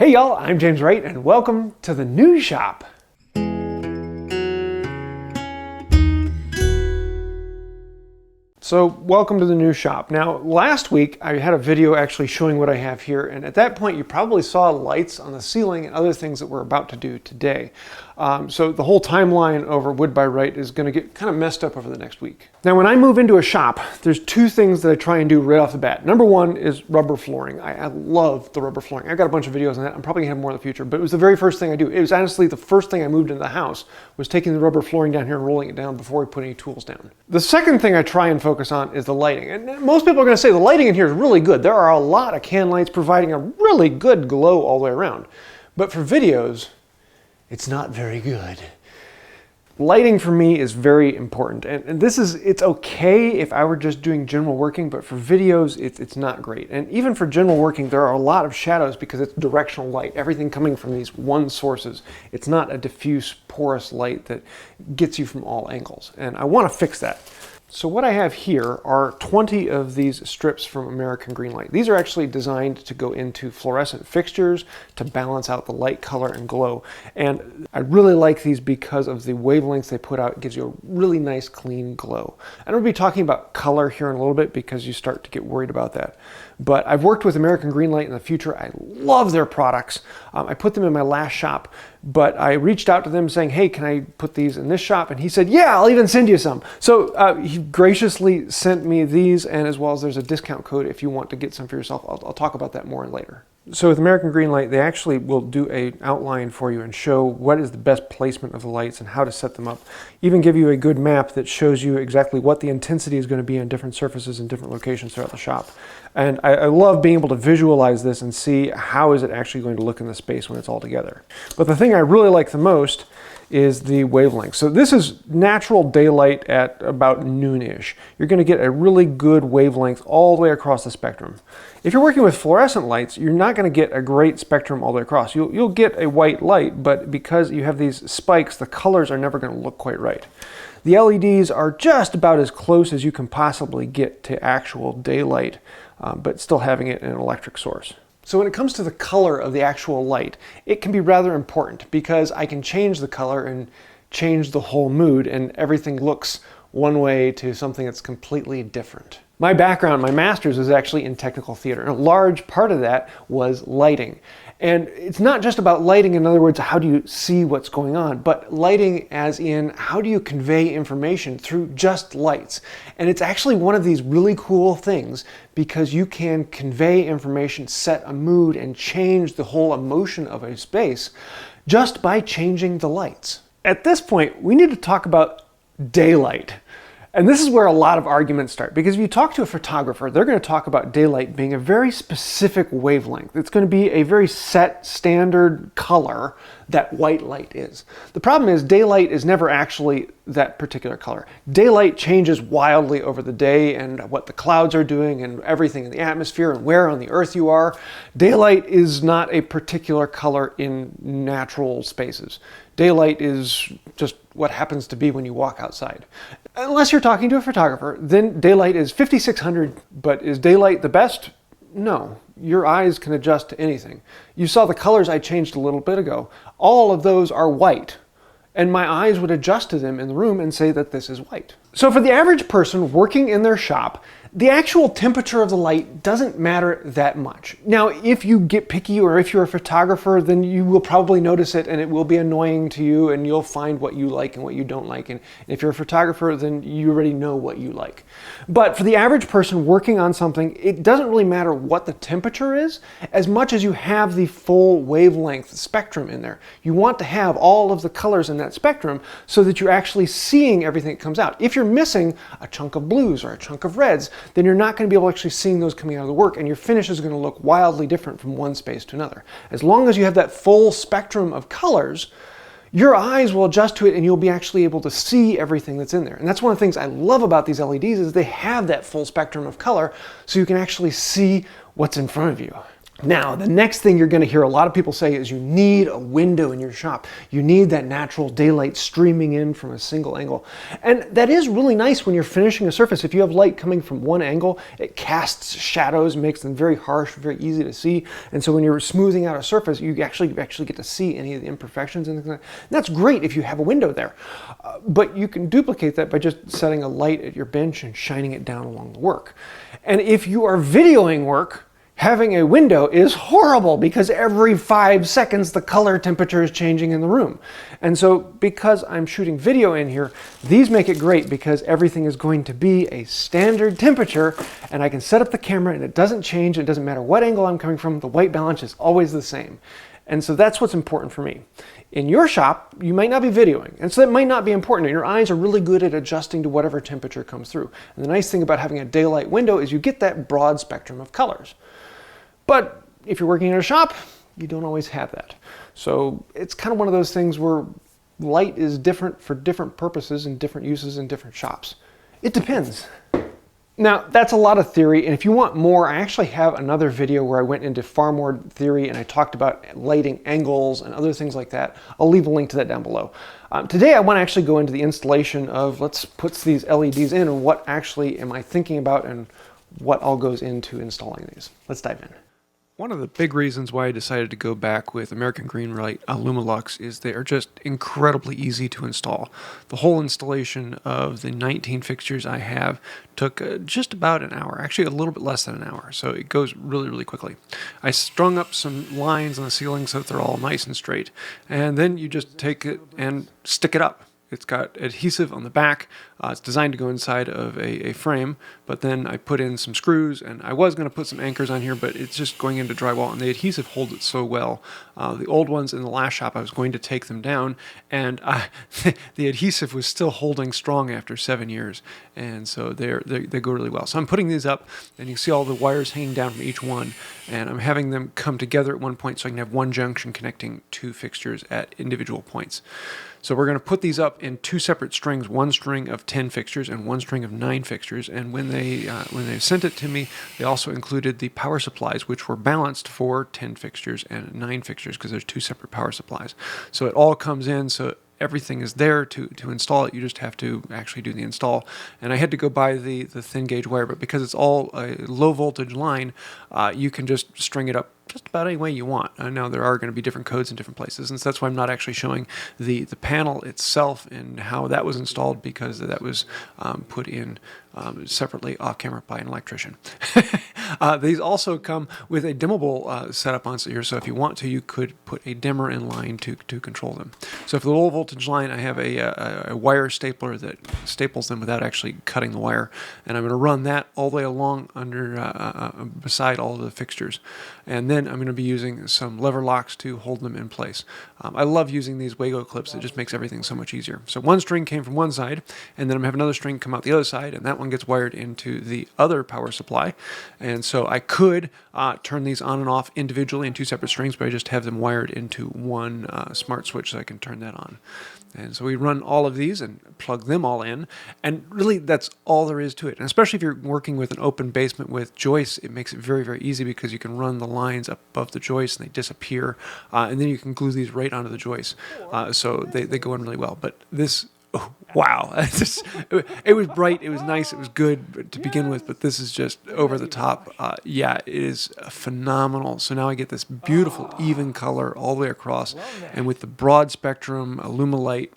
Hey y'all, I'm James Wright and welcome to the News Shop. So welcome to the News Shop. Now last week I had a video actually showing what I have here, and at that point you probably saw lights on the ceiling and other things that we're about to do today. So the whole timeline over Wood by Wright is going to get kind of messed up over the next week. Now when I move into a shop, there's two things that I try and do right off the bat. Number one is rubber flooring. I love the rubber flooring. I've got a bunch of videos on that. I'm probably going to have more in the future, but it was the very first thing I do. It was honestly the first thing I moved into the house, was taking the rubber flooring down here and rolling it down before we put any tools down. The second thing I try and focus on is the lighting. And most people are going to say the lighting in here is really good. There are a lot of can lights providing a really good glow all the way around. But for videos, it's not very good. Lighting for me is very important, and it's okay if I were just doing general working, but for videos it's not great. And even for general working, there are a lot of shadows because it's directional light, everything coming from these one sources. It's not a diffuse porous light that gets you from all angles, and I want to fix that. So what I have here are 20 of these strips from American Greenlight. These are actually designed to go into fluorescent fixtures to balance out the light, color, and glow. And I really like these because of the wavelengths they put out. It gives you a really nice, clean glow. I'm going to be talking about color here in a little bit because you start to get worried about that. But I've worked with American Greenlight in the future. I love their products. I put them in my last shop, but I reached out to them saying, hey, can I put these in this shop? And he said, yeah, I'll even send you some. So he graciously sent me these, and as well as there's a discount code if you want to get some for yourself. I'll talk about that more later. So with American Greenlight, they actually will do an outline for you and show what is the best placement of the lights and how to set them up. Even give you a good map that shows you exactly what the intensity is going to be on different surfaces in different locations throughout the shop. And I love being able to visualize this and see how is it actually going to look in the space when it's all together. But the thing I really like the most is the wavelength. So this is natural daylight at about noon-ish. You're going to get a really good wavelength all the way across the spectrum. If you're working with fluorescent lights, you're not going to get a great spectrum all the way across. You'll get a white light, but because you have these spikes, the colors are never going to look quite right. The LEDs are just about as close as you can possibly get to actual daylight, but still having it in an electric source. So when it comes to the color of the actual light, it can be rather important because I can change the color and change the whole mood, and everything looks one way to something that's completely different. My background, my master's, is actually in technical theater, and a large part of that was lighting. And it's not just about lighting, in other words, how do you see what's going on, but lighting as in how do you convey information through just lights. And it's actually one of these really cool things because you can convey information, set a mood, and change the whole emotion of a space just by changing the lights. At this point, we need to talk about daylight. And this is where a lot of arguments start, because if you talk to a photographer, they're going to talk about daylight being a very specific wavelength. It's going to be a very set, standard color that white light is. The problem is daylight is never actually that particular color. Daylight changes wildly over the day and what the clouds are doing and everything in the atmosphere and where on the earth you are. Daylight is not a particular color in natural spaces. Daylight is just what happens to be when you walk outside. Unless you're talking to a photographer, then daylight is 5600, but is daylight the best? No, your eyes can adjust to anything. You saw the colors I changed a little bit ago. All of those are white, and my eyes would adjust to them in the room and say that this is white. So for the average person working in their shop, the actual temperature of the light doesn't matter that much. Now, if you get picky or if you're a photographer, then you will probably notice it and it will be annoying to you and you'll find what you like and what you don't like. And if you're a photographer, then you already know what you like. But for the average person working on something, it doesn't really matter what the temperature is as much as you have the full wavelength spectrum in there. You want to have all of the colors in that spectrum so that you're actually seeing everything that comes out. If you're missing a chunk of blues or a chunk of reds, then you're not going to be able to actually seeing those coming out of the work, and your finish is going to look wildly different from one space to another. As long as you have that full spectrum of colors, your eyes will adjust to it and you'll be actually able to see everything that's in there. And that's one of the things I love about these LEDs is they have that full spectrum of color so you can actually see what's in front of you. Now, the next thing you're going to hear a lot of people say is you need a window in your shop. You need that natural daylight streaming in from a single angle. And that is really nice when you're finishing a surface. If you have light coming from one angle, it casts shadows, makes them very harsh, very easy to see. And so when you're smoothing out a surface, you actually get to see any of the imperfections and things like that. And that's great if you have a window there. But you can duplicate that by just setting a light at your bench and shining it down along the work. And if you are videoing work, having a window is horrible because every 5 seconds the color temperature is changing in the room. And so because I'm shooting video in here, these make it great because everything is going to be a standard temperature and I can set up the camera and it doesn't change. It doesn't matter what angle I'm coming from, the white balance is always the same. And so that's what's important for me. In your shop, you might not be videoing, and so that might not be important. Your eyes are really good at adjusting to whatever temperature comes through. And the nice thing about having a daylight window is you get that broad spectrum of colors. But if you're working in a shop, you don't always have that. So it's kind of one of those things where light is different for different purposes and different uses in different shops. It depends. Now, that's a lot of theory, and if you want more, I actually have another video where I went into far more theory and I talked about lighting angles and other things like that. I'll leave a link to that down below. Today I want to actually go into the installation of let's put these LEDs in and what actually am I thinking about and what all goes into installing these. Let's dive in. One of the big reasons why I decided to go back with American Greenlight Luminolux is they are just incredibly easy to install. The whole installation of the 19 fixtures I have took just about an hour, actually a little bit less than an hour, so it goes really, really quickly. I strung up some lines on the ceiling so that they're all nice and straight, and then you just take it and stick it up. It's got adhesive on the back. It's designed to go inside of a frame, but then I put in some screws, and I was going to put some anchors on here, but it's just going into drywall, and the adhesive holds it so well. The old ones in the last shop, I was going to take them down, and the adhesive was still holding strong after 7 years, and so they go really well. So I'm putting these up, and you can see all the wires hanging down from each one, and I'm having them come together at one point so I can have one junction connecting two fixtures at individual points. So we're going to put these up in two separate strings, one string of 10 fixtures and one string of 9 fixtures. And when they sent it to me, they also included the power supplies, which were balanced for 10 fixtures and 9 fixtures because there's two separate power supplies. So it all comes in, so everything is there to install it. You just have to actually do the install. And I had to go buy the thin gauge wire, but because it's all a low voltage line, you can just string it up just about any way you want. I know there are going to be different codes in different places, and so that's why I'm not actually showing the panel itself and how that was installed, because that was put in separately off camera by an electrician. These also come with a dimmable setup on here, so if you want to, you could put a dimmer in line to control them. So for the low voltage line, I have a wire stapler that staples them without actually cutting the wire, and I'm going to run that all the way along under beside all the fixtures. And then I'm going to be using some lever locks to hold them in place. I love using these Wago clips. It just makes everything so much easier. So one string came from one side, and then I'm going to have another string come out the other side, and that one gets wired into the other power supply. And so I could turn these on and off individually in two separate strings, but I just have them wired into one smart switch so I can turn that on. And so we run all of these and plug them all in, and really that's all there is to it. And especially if you're working with an open basement with joists, it makes it very, very easy because you can run the lines up above the joists and they disappear, and then you can glue these right onto the joists. So they go in really well. But this, oh, wow, it was bright, it was nice, it was good to begin with, but this is just over the top. Yeah, it is phenomenal. So now I get this beautiful even color all the way across, and with the broad spectrum Lumilight,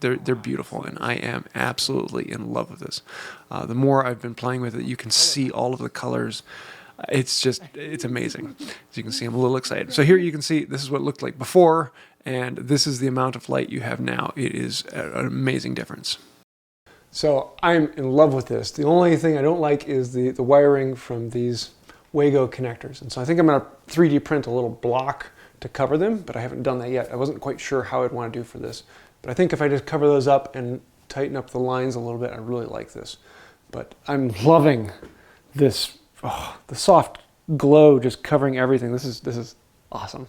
they're beautiful, and I am absolutely in love with this. The more I've been playing with it, you can see all of the colors. It's amazing. As you can see, I'm a little excited. So here you can see this is what it looked like before, and this is the amount of light you have now. It is an amazing difference. So I'm in love with this. The only thing I don't like is the wiring from these Wago connectors. And so I think I'm going to 3D print a little block to cover them, but I haven't done that yet. I wasn't quite sure how I'd want to do for this. But I think if I just cover those up and tighten up the lines a little bit, I really like this. But I'm loving this. Oh, the soft glow just covering everything. This is awesome.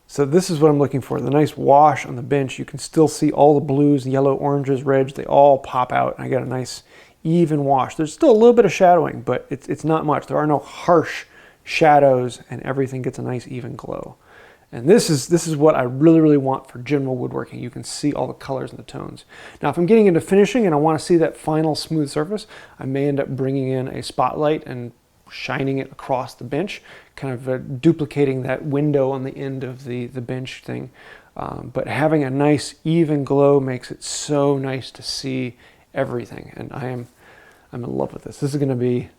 So this is what I'm looking for. The nice wash on the bench. You can still see all the blues, yellow, oranges, reds. They all pop out. And I got a nice even wash. There's still a little bit of shadowing, but it's not much. There are no harsh shadows, and everything gets a nice even glow. And this is what I really want for general woodworking. You can see all the colors and the tones. Now, if I'm getting into finishing and I want to see that final smooth surface, I may end up bringing in a spotlight and shining it across the bench, kind of duplicating that window on the end of the bench thing. But having a nice even glow makes it so nice to see everything. And I'm in love with this. This is going to be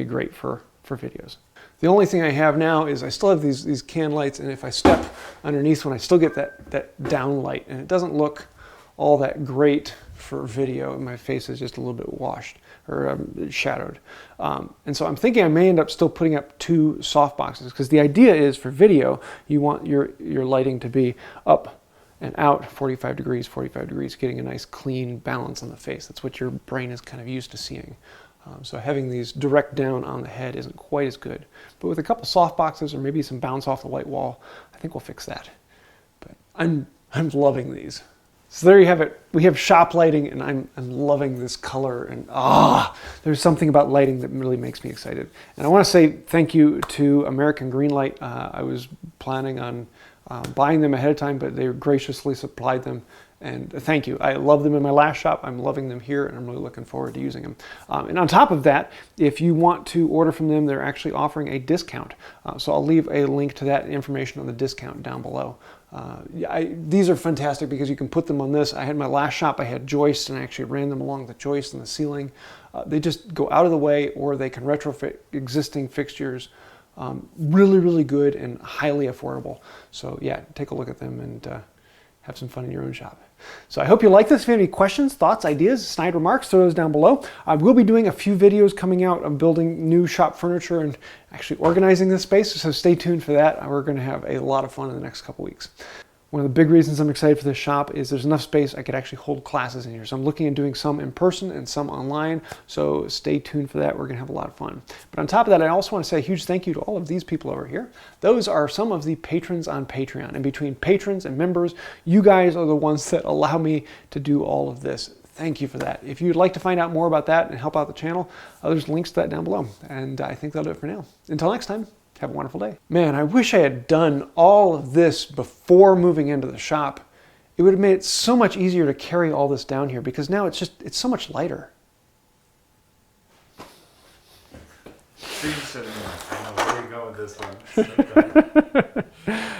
great for videos. The only thing I have now is I still have these can lights, and if I step underneath one, I still get that down light, and it doesn't look all that great for video. My face is just a little bit washed or shadowed. And so I'm thinking I may end up still putting up 2 soft boxes, because the idea is for video, you want your lighting to be up and out 45 degrees, getting a nice clean balance on the face. That's what your brain is kind of used to seeing. So having these direct down on the head isn't quite as good. But with a couple soft boxes or maybe some bounce off the white wall, I think we'll fix that. But I'm loving these. So there you have it. We have shop lighting, and I'm loving this color. And there's something about lighting that really makes me excited. And I want to say thank you to American Greenlight. I was planning on buying them ahead of time, but they graciously supplied them. And thank you. I love them in my last shop. I'm loving them here, and I'm really looking forward to using them. And on top of that, if you want to order from them, they're actually offering a discount. So I'll leave a link to that information on the discount down below. These are fantastic because you can put them on this. I had my last shop, I had joists, and I actually ran them along the joists and the ceiling. They just go out of the way, or they can retrofit existing fixtures. Really good and highly affordable. So yeah, take a look at them and have some fun in your own shop. So I hope you like this. If you have any questions, thoughts, ideas, snide remarks, throw those down below. I will be doing a few videos coming out of building new shop furniture and actually organizing this space, so stay tuned for that. We're going to have a lot of fun in the next couple weeks. One of the big reasons I'm excited for this shop is there's enough space I could actually hold classes in here. So I'm looking at doing some in person and some online. So stay tuned for that. We're going to have a lot of fun. But on top of that, I also want to say a huge thank you to all of these people over here. Those are some of the patrons on Patreon. And between patrons and members, you guys are the ones that allow me to do all of this. Thank you for that. If you'd like to find out more about that and help out the channel, there's links to that down below. And I think that'll do it for now. Until next time. Have a wonderful day. Man, I wish I had done all of this before moving into the shop. It would have made it so much easier to carry all this down here, because now it's so much lighter. I know where you go with this one.